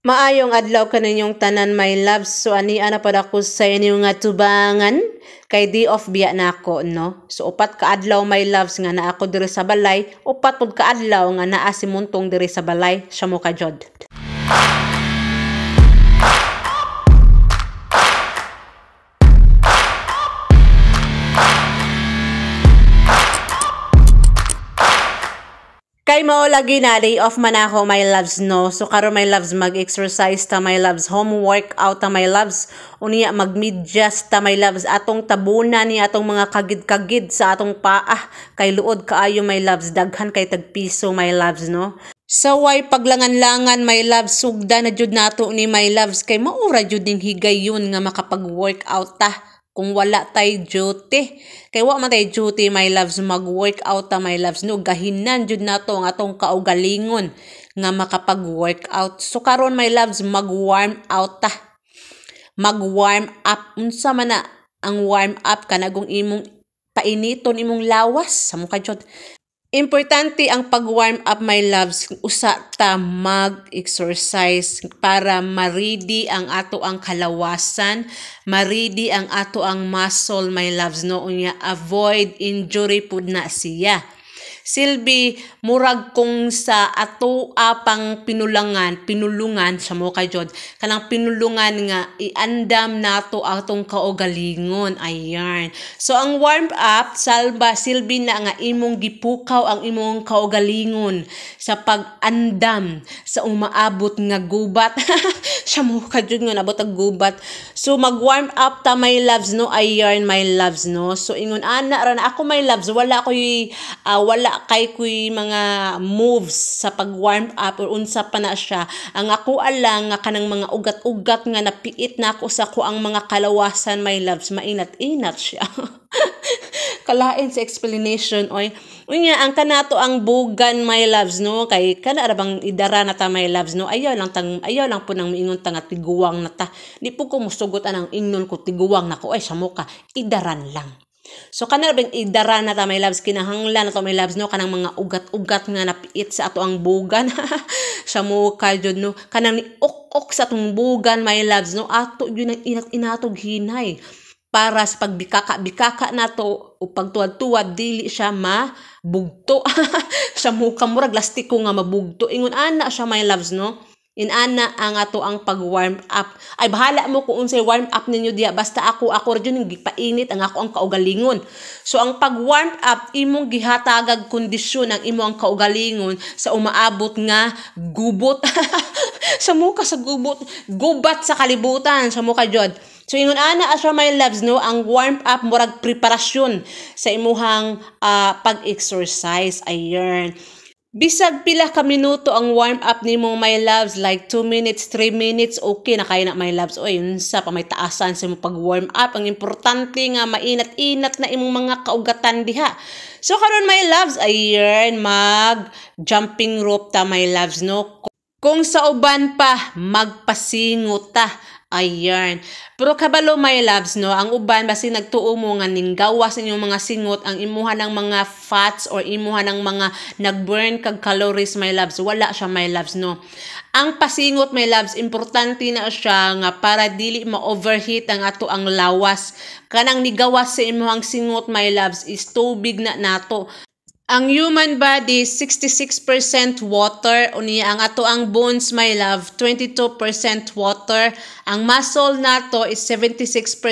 Maayong adlaw kaninyong tanan, my loves. So ani ana pad ako sa inyo nga tubangan kay di off biya na ako, no. So upat ka adlaw, my loves, nga na ako diri sa balay. Upat pud ka adlaw nga naa si Muntong diri sa balay. Siya mo ka jod. Kay mao lagi na day off man ako, my loves, no. So karon, my loves, mag-exercise ta, my loves, home workout ta, my loves, unya mag-medyas ta, my loves, atong tabunan ni atong mga kagid-kagid sa atong paa kay luod kaayo, my loves, daghan kay tagpiso, my loves, no. So why paglangan-langan, my loves, sugda na jud nato ni my loves kay maura jud ning higayon nga makapag-workout ta. Kung wala tay duty, kay wa man tay duty, my loves, mag-workout ta, my loves, no. Gahinan jud nato ang atong kaugalingon nga makapag-workout. So karon, my loves, mag-warm out ta, mag-warm up. Unsa man na ang warm up, kanagong imong painiton imong lawas sa mukha jud. Importante ang pag-warm up, my loves, usa ta mag-exercise para maridi ang ato ang kalawasan, maridi ang ato ang muscle, my loves, no. Unya avoid injury pud na siya. Silbi murag kung sa ato pang pinulungan sa mo kay jod, kanang pinulungan nga iandam nato atong kaugalingon. Ayan. So ang warm up silbi na nga imong gipukaw ang imong kaugalingon sa pag-andam sa umaabot nga gubat. Sa mo ka jud nga nabot ang gubat. So mag-warm up ta, my loves, no. Ayan, my loves, no. So ingon ana ra na ako, my loves, wala kay kuy mga moves sa pag-warm up or unsa pa na siya. Ang ako alang nga kanang mga ugat-ugat nga napiit na ako sa ko ang mga kalawasan, my loves, mainat-inat siya. Kalain sa explanation, oy. Unya ang kanato ang bugan, my loves, no, kay kana ra bang idara na ta, my loves, no. Ayaw lang po nang miingon ta nga tiguwang na ta. Di po ko musugot anang ingnon ko tiguwang na ko, ay samo ka, idaran lang. So kanang bang idara na ta, my loves, kinahanglan na to, my loves, no, kanang mga ugat-ugat nga napiit sa ato ang bugan. Sa mo ka jud, no, kanang ni ok sa atong bugan, my loves, no, ato yun ang inatog hinay para sa pagbikaka nato o pagtuwad-tuwad dili siya mabugto. Sa mukha murag lastiko nga mabugto, ingon ana siya, my loves, no. Inana ang ato ang pag-warm up. Ay bahala mo kung unsay warm up ninyo diya, basta ako rin yung gipainit ang ako ang kaugalingon. So ang pag-warm up imong gihatagag kondisyon ang imo ang kaugalingon sa umaabot nga gubot. Sa muka sa gubat sa kalibutan, sa muka jud. So ingon ana asya, my loves, no, ang warm up murag preparasyon sa imuhang pag-exercise. Ayan. Bisag pila ka minuto ang warm up nimo, my loves, like 2 minutes, 3 minutes, okay na kaya na, my loves. Oy, unsa pa may taasan sa imong pag-warm up. Ang importante nga mainat-inat na imong mga kaugatan diha. So karon, my loves, ayan, mag jumping rope ta, my loves, no. Kung sa uban pa magpasingot ta. Ayan. Pero kabalo, my loves, no, ang uban basi nagtuo mo nga ning gawas inyong mga singot, ang imuha ng mga fats or imuha ng mga nagburn kag calories, my loves, wala siya, my loves, no. Ang pasingot, my loves, importante na siya nga para dili ma-overheat ang ato ang lawas. Kanang nigawas sa imuhang singot, my loves, is tubig na nato. Ang human body 66% water, unya ang ato ang bones, my love, 22% water. Ang muscle nato is 76%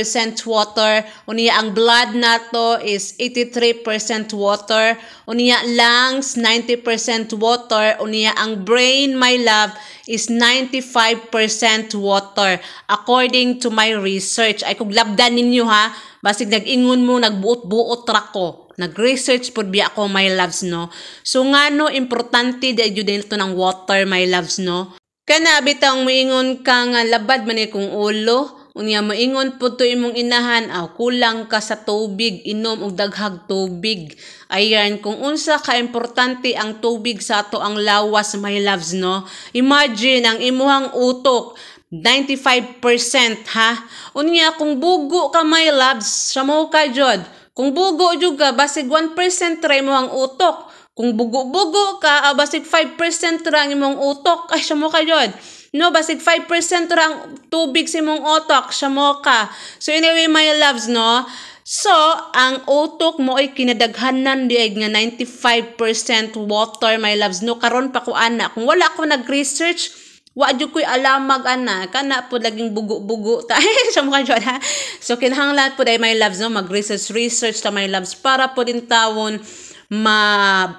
water, unya ang blood nato is 83% water, unya lungs 90% water, unya ang brain, my love, is 95% water according to my research. Ay kung labdan ninyo ha, basig nag-ingon mo, nagbuot-buot ra ko. Nag-research po biya ako, my loves, no. So ngano importante di jud dito ng water, my loves, no. Kana bitang moingon ka nga labad man kung ulo, unya moingon po to imong inahan, kulang ka sa tubig, inom og daghag tubig. Ayan, kung unsa ka importante ang tubig sa ato ang lawas, my loves, no. Imagine ang imuhang utok 95% ha. Unya kung bugo ka, my loves, sa mo ka jud. Kung bugo jud ka, basig 1% try mo ang utok. Kung bugo-bugo ka, basig 5% ra ang imong utok. Ay, sa mo ka jud. No, basig 5% ra ang tubig sa imong utok, siya mo ka. So anyway, my loves, no? So, ang utok mo ay kinadaghanan diay nga 95% water, my loves, no? Karon pa ko ana. Kung wala ko nag-research, wa jud ko'y alamag ana. Kana po laging bugo-bugo ta. Siya mo ka dyan, ha? So, kinahanglan po my loves, no? Mag-research ta, my loves, para po din tawon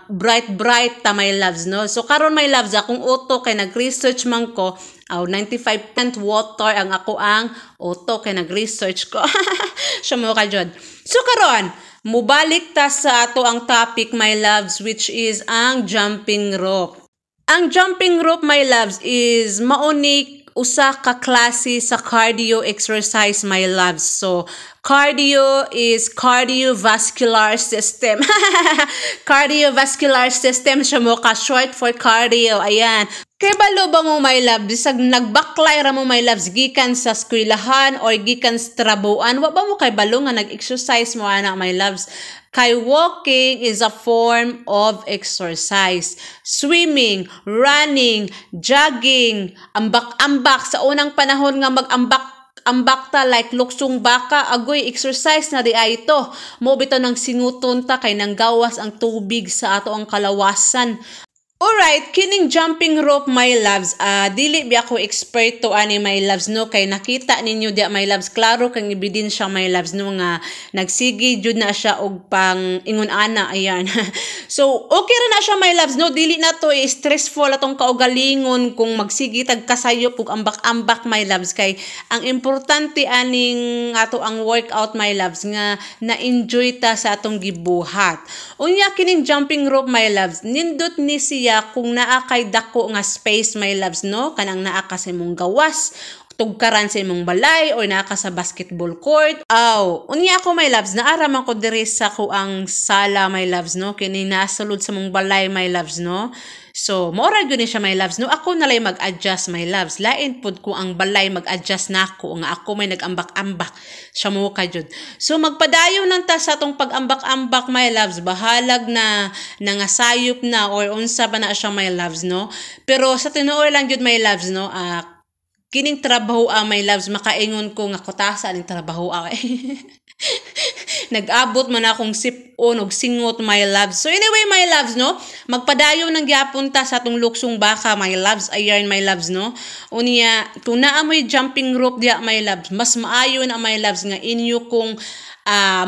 bright ta, my loves, no? So karon my loves, akong utok kay nag-research man ko, 95% water ang ako ang utok kay nag-research ko. Siya mo ka jud. So karon mubalik ta sa ato ang topic, my loves, which is ang jumping rope. Ang jumping rope, my loves, is mauni usa ka klase sa cardio exercise, my loves. So, cardio is cardiovascular system. Cardiovascular system siya mo ka, short for cardio. Ayan. Kaya balo ba mo, my love, bisag nagbaklay ra mo, my loves, gikan sa eskwelahan or gikan sa trabuan, wa ba mo kay balo nga nag-exercise mo, ana, my loves? Kay walking is a form of exercise. Swimming, running, jogging, ambak-ambak. Sa unang panahon nga mag-ambak ta like luksong baka, agoy exercise na di ay ito. Mo bitaw ng singuton ta kay nanggawas ang tubig sa ato ang kalawasan. Alright, kining jumping rope, my loves, dili bi ako expert to ani, my loves, no? Kay nakita ninyo dia, my loves, klaro kang ebidensya, my loves, no? Nga nagsigi jud na siya og pang ingon ana, ayan. So, okay ra na siya, my loves, no? Dili na to stressful atong kaugalingon kung magsigi tag kasayop ug ambak-ambak, my loves, kay ang importante aning ato ang workout, my loves, nga na-enjoy ta sa atong gibuhat. Unya kining jumping rope, my loves, nindot ni siya kung naa kay dako nga space, my loves, no? Kanang naa ka sa imong gawas, tugkaran sa imong balay, or naa ka sa basketball court. Unya ako, my loves, naara man ko diri sa ko ang sala, my loves, no? Kini nasulod sa mong balay, my loves, no? So, maura gyud ni siya, my loves, no? Ako nalay mag-adjust, my loves. Lain pud ko ang balay mag-adjust nako nga ako may nag-ambak-ambak. Siya mo ka jud. So, magpadayon nang ta sa atong pag-ambak-ambak, my loves. Bahalag na nangasayop na or unsa ba na siya, my loves, no? Pero sa tinuod lang jud, my loves, no? Kining trabaho, my loves, makaingon ko nga kutasa ning trabaho nag-abot man akong sip-on og singot, my loves. So anyway, my loves, no? Magpadayon ng gyapon ta sa atong luksong baka, my loves. Ayan, my loves, no? Unya, kung naa mo'y jumping rope dia, my loves, mas maayo na, my loves, nga inyo kung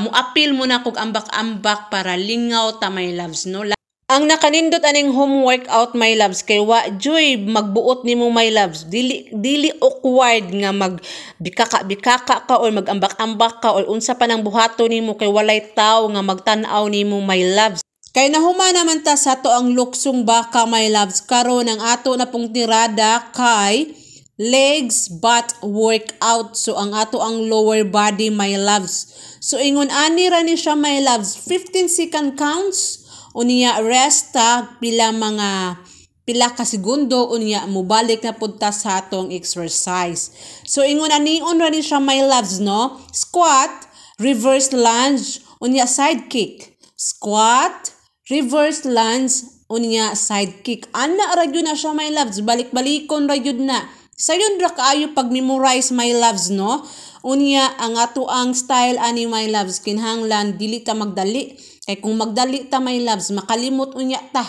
muapil mo na kog ambak-ambak para lingaw ta, my loves, no? Ang nakanindot aning home workout, my loves, kay wa joy magbuot nimo, my loves, dili awkward nga magbikaka ka or magambak-ambak ka or unsa pa nang buhaton nimo kay walay tawo nga magtan-aw nimo, my loves. Kay nahuma naman ta sa to ang luksong baka, my loves, karon ang ato na pong tirada kay legs butt workout. So ang ato ang lower body, my loves. So ingon ani ra ni siya, my loves, 15-second counts. Unya rest ta pila ka segundo, unya mubalik na punta sa atong exercise. So ingon anion ra ni siya, my loves, no? Squat, reverse lunge, unya side kick. Squat, reverse lunge, unya side kick. Ana ra gyud na siya, my loves, balik-balikon ra gyud na. Sayon ra kaayo pag memorize, my loves, no? Unya ang ato ang style ani, my loves, kinahanglan dili ta magdali. Kay kung magdali ta, my loves, makalimot unya ta.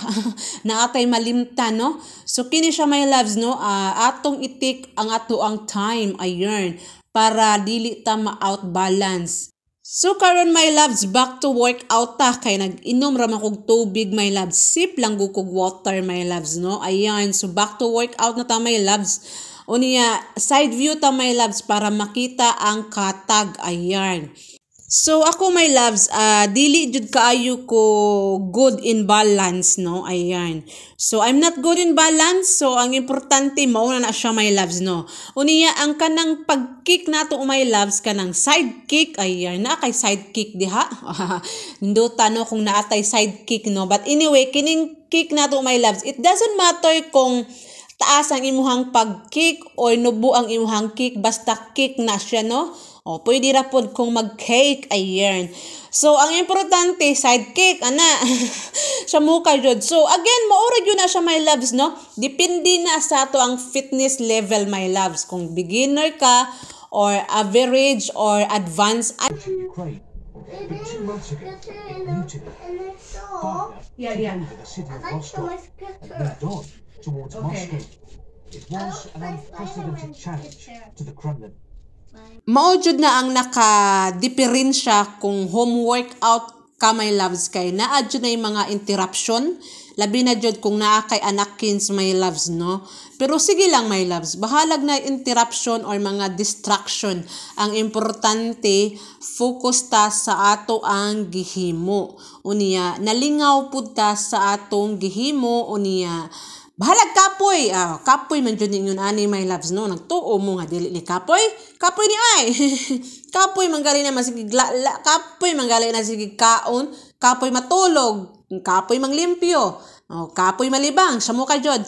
Naatay malimta, no? So kini siya, my loves, no? Atong itik ang ato ang time, ayun, para dili ta ma-out balance. So karon, my loves, back to workout ta. Kay nag-inom ra man kog tubig, my loves. Sip lang gud kog water, my loves, no? Ayan, so back to workout na ta, my loves. Unya side view ta, my loves, para makita ang katag, ayan. So ako, my loves, dili jud kaayo ko good in balance, no? Ayan. So I'm not good in balance, so ang importante mauna na siya, my loves, no? Unya ang kanang pag-kick nato, my loves, kanang side kick, ayan, na kay side kick diha. Nduta, no, kung naatay side kick, no? But anyway, kining kick nato, my loves, it doesn't matter kung taas ang imuhang pag-kick or nubo ang imuhang kick, basta kick na siya, no? O pwede ra pod kung mag-cake ayan. So ang importante side cake ana. Siya mo ka jud. So again maura gyud na siya my loves no. Depende na sa ato ang fitness level my loves kung beginner ka or average or advanced. Ukraine. But 2 months ago, it mutated. Wagner took over the city of Rostov and moved on towards Moscow. It was an unprecedented challenge to the Kremlin. Mao jud na ang naka-diferensya kung home workout ka my loves kay naa jud na yung mga interruption labi na jud kung naa kay anakins my loves no. Pero sige lang my loves, bahalag na interruption or mga distraction. Ang importante focus ta sa ato ang gihimo. Unya nalingaw pud ta sa atong gihimo unya bahalag kapoy. Kapoy man jud ningon ani my loves no. Nagtuo mo nga dili ni kapoy. Kapoy ni ay. Kapoy manggali na masigig kapoy manggali na sige kaon. Kapoy matulog. Kapoy manglimpyo. Kapoy malibang. Sa mo ka jud.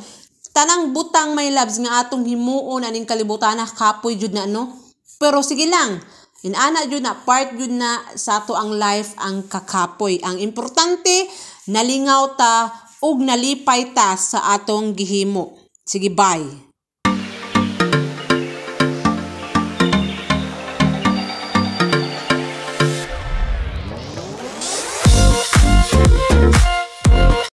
Tanang butang my loves nga atong himuon aning kalibutan na kapoy jud na no. Pero sige lang. Inana jud na part jud na sa ato ang life ang kakapoy. Ang importante nalingaw ta ug nalipay ta sa atong gihimo. Sige, bye.